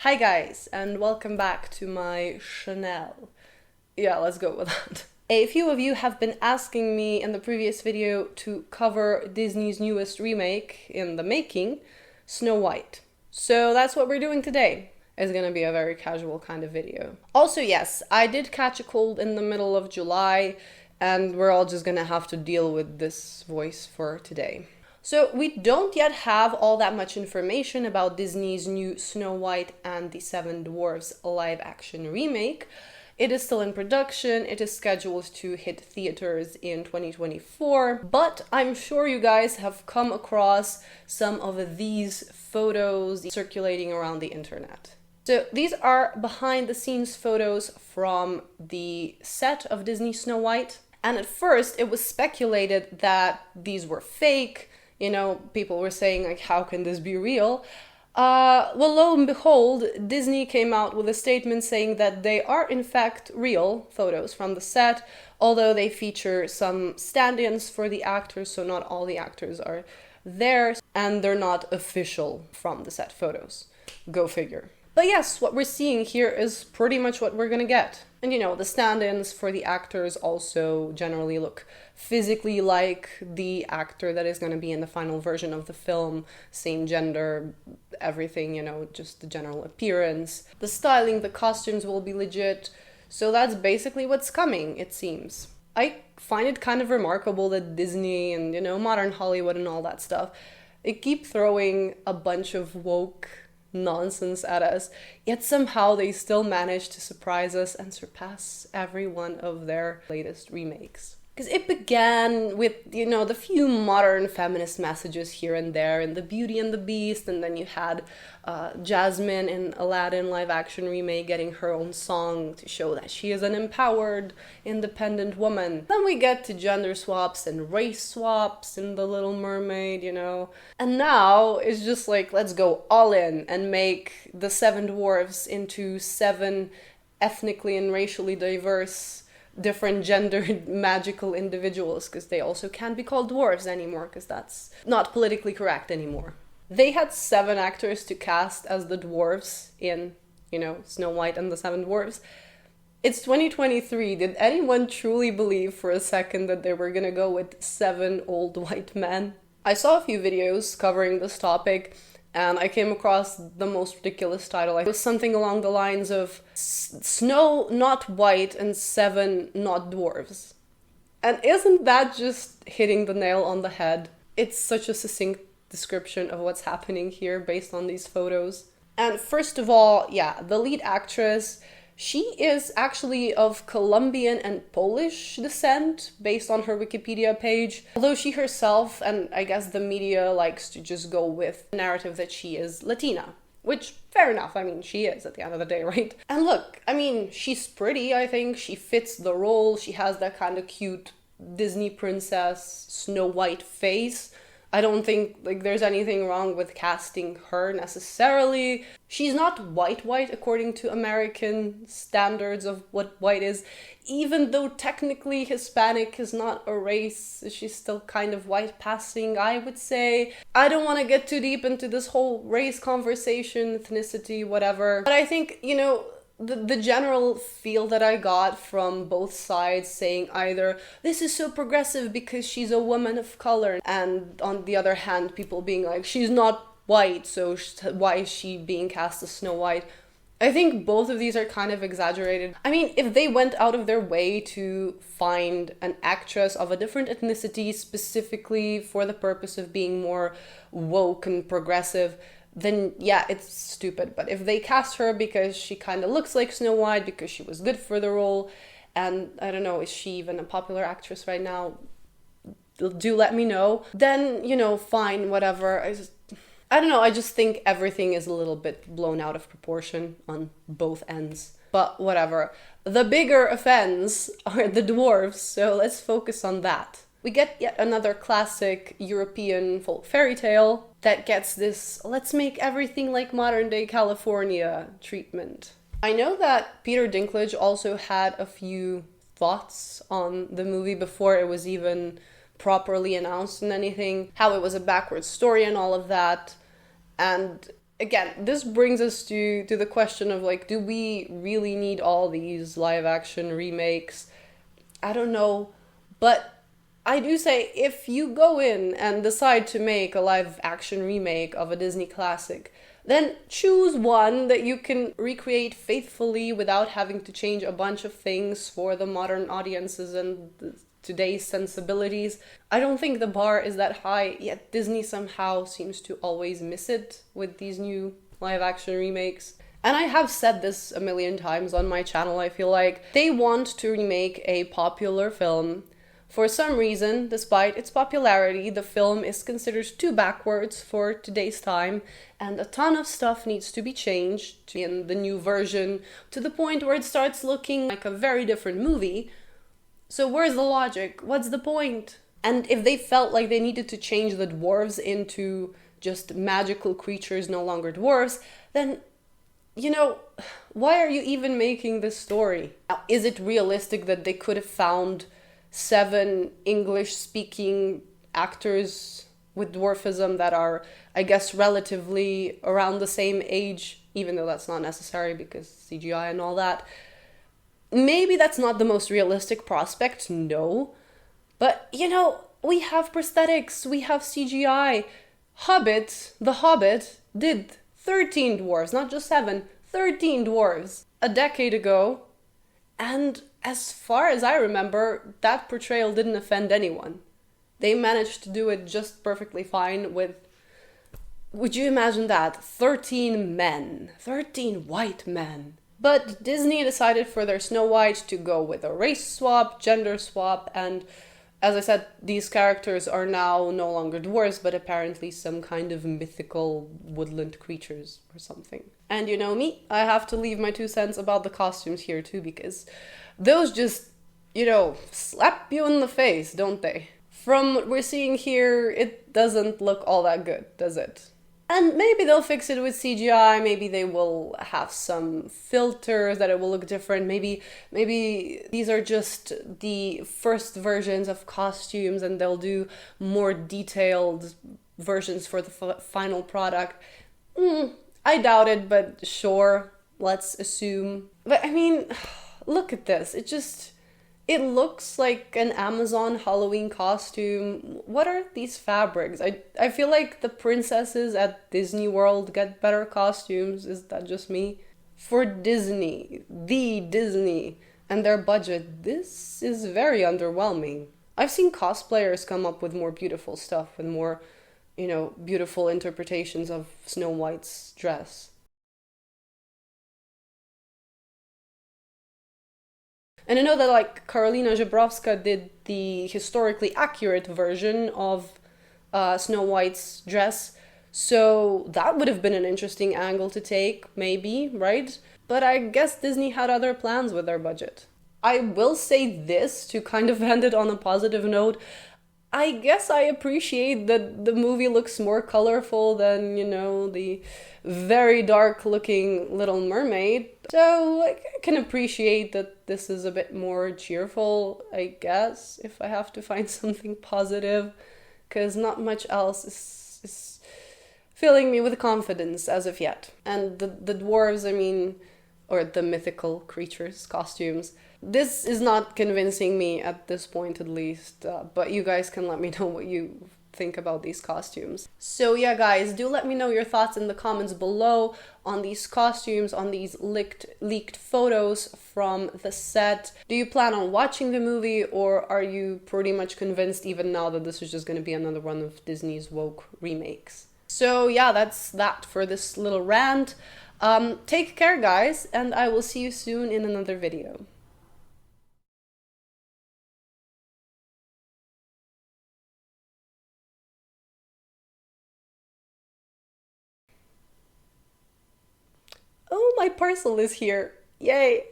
Hi guys, and welcome back to my Chanel. Yeah, let's go with that. A few of you have been asking me in the previous video to cover Disney's newest remake in the making, Snow White. So that's what we're doing today. It's gonna be a very casual kind of video. Also, yes, I did catch a cold in the middle of July, and we're all just gonna have to deal with this voice for today. So we don't yet have all that much information about Disney's new Snow White and the Seven Dwarfs live-action remake. It is still in production, it is scheduled to hit theaters in 2024, but I'm sure you guys have come across some of these photos circulating around the internet. So these are behind-the-scenes photos from the set of Disney Snow White, and at first it was speculated that these were fake. You know, people were saying, like, how can this be real? Well, lo and behold, Disney came out with a statement saying that they are in fact real photos from the set, although they feature some stand-ins for the actors, so not all the actors are there, and they're not official from the set photos. Go figure. But yes, what we're seeing here is pretty much what we're gonna get. And you know, the stand-ins for the actors also generally look physically like the actor that is gonna be in the final version of the film, same gender, everything, you know, just the general appearance. The styling, the costumes will be legit, so that's basically what's coming, it seems. I find it kind of remarkable that Disney and, you know, modern Hollywood and all that stuff, they keep throwing a bunch of woke nonsense at us, yet somehow they still manage to surprise us and surpass every one of their latest remakes. Because it began with, you know, the few modern feminist messages here and there in The Beauty and the Beast, and then you had Jasmine in Aladdin live-action remake getting her own song to show that she is an empowered, independent woman. Then we get to gender swaps and race swaps in The Little Mermaid, you know. And now it's just like, let's go all in and make the Seven Dwarfs into seven ethnically and racially diverse different gendered magical individuals, because they also can't be called dwarves anymore, because that's not politically correct anymore. They had 7 actors to cast as the dwarves in, you know, Snow White and the Seven Dwarfs. It's 2023. Did anyone truly believe for a second that they were gonna go with 7 old white men? I saw a few videos covering this topic, and I came across the most ridiculous title. It was something along the lines of Snow Not White and 7 Not Dwarves. And isn't that just hitting the nail on the head? It's such a succinct description of what's happening here based on these photos. And first of all, yeah, the lead actress, she is actually of Colombian and Polish descent, based on her Wikipedia page. Although she herself, and I guess the media, likes to just go with the narrative that she is Latina. Which, fair enough, I mean, she is at the end of the day, right? And look, I mean, she's pretty, I think. She fits the role. She has that kind of cute Disney princess, Snow White face. I don't think, like, there's anything wrong with casting her necessarily. She's not white according to American standards of what white is. Even though technically Hispanic is not a race, she's still kind of white passing, I would say. I don't want to get too deep into this whole race conversation, ethnicity, whatever. But I think, you know, the general feel that I got from both sides saying either this is so progressive because she's a woman of color, and on the other hand people being like she's not white, so why is she being cast as Snow White? I think both of these are kind of exaggerated. I mean, if they went out of their way to find an actress of a different ethnicity specifically for the purpose of being more woke and progressive, then yeah, it's stupid. But if they cast her because she kind of looks like Snow White, because she was good for the role, and I don't know, is she even a popular actress right now? Do let me know. Then, you know, fine, whatever. I don't know, I just think everything is a little bit blown out of proportion on both ends. But whatever. The bigger offense are the dwarves, so let's focus on that. We get yet another classic European folk fairy tale that gets this let's make everything like modern day California treatment. I know that Peter Dinklage also had a few thoughts on the movie before it was even properly announced and anything, how it was a backwards story and all of that. And again, this brings us to the question of like, do we really need all these live action remakes? I don't know, but I do say if you go in and decide to make a live action remake of a Disney classic, then choose one that you can recreate faithfully without having to change a bunch of things for the modern audiences and today's sensibilities. I don't think the bar is that high, yet Disney somehow seems to always miss it with these new live action remakes. And I have said this a million times on my channel, I feel like they want to remake a popular film. For some reason, despite its popularity, the film is considered too backwards for today's time, and a ton of stuff needs to be changed in the new version to the point where it starts looking like a very different movie. So where's the logic? What's the point? And if they felt like they needed to change the dwarves into just magical creatures, no longer dwarves, then, you know, why are you even making this story? Now, is it realistic that they could have found 7 English-speaking actors with dwarfism that are, I guess, relatively around the same age, even though that's not necessary because CGI and all that? Maybe that's not the most realistic prospect, no. But, you know, we have prosthetics, we have CGI. The Hobbit, did 13 dwarves, not just 7, 13 dwarves a decade ago. And as far as I remember, that portrayal didn't offend anyone. They managed to do it just perfectly fine with, would you imagine that? 13 men, 13 white men. But Disney decided for their Snow White to go with a race swap, gender swap, and as I said, these characters are now no longer dwarves, but apparently some kind of mythical woodland creatures or something. And you know me, I have to leave my 2 cents about the costumes here too, because those just, you know, slap you in the face, don't they? From what we're seeing here, it doesn't look all that good, does it? And maybe they'll fix it with CGI, maybe they will have some filters that it will look different, maybe these are just the first versions of costumes and they'll do more detailed versions for the final product. I doubt it, but sure, let's assume. But I mean, look at this, it looks like an Amazon Halloween costume. What are these fabrics? I feel like the princesses at Disney World get better costumes. Is that just me? For Disney, and their budget, this is very underwhelming. I've seen cosplayers come up with more beautiful stuff, with more, you know, beautiful interpretations of Snow White's dress. And I know that like Karolina Żebrowska did the historically accurate version of Snow White's dress, so that would have been an interesting angle to take, maybe, right? But I guess Disney had other plans with their budget. I will say this to kind of end it on a positive note. I guess I appreciate that the movie looks more colorful than, you know, the very dark looking Little Mermaid. So I can appreciate that this is a bit more cheerful, I guess, if I have to find something positive, because not much else is filling me with confidence as of yet. And the dwarves, I mean, or the mythical creatures, costumes, this is not convincing me at this point at least, but you guys can let me know what you think about these costumes. So yeah guys, do let me know your thoughts in the comments below on these costumes, on these leaked photos from the set. Do you plan on watching the movie, or are you pretty much convinced even now that this is just going to be another one of Disney's woke remakes? So yeah, that's that for this little rant. Take care guys, and I will see you soon in another video. Oh, my parcel is here. Yay!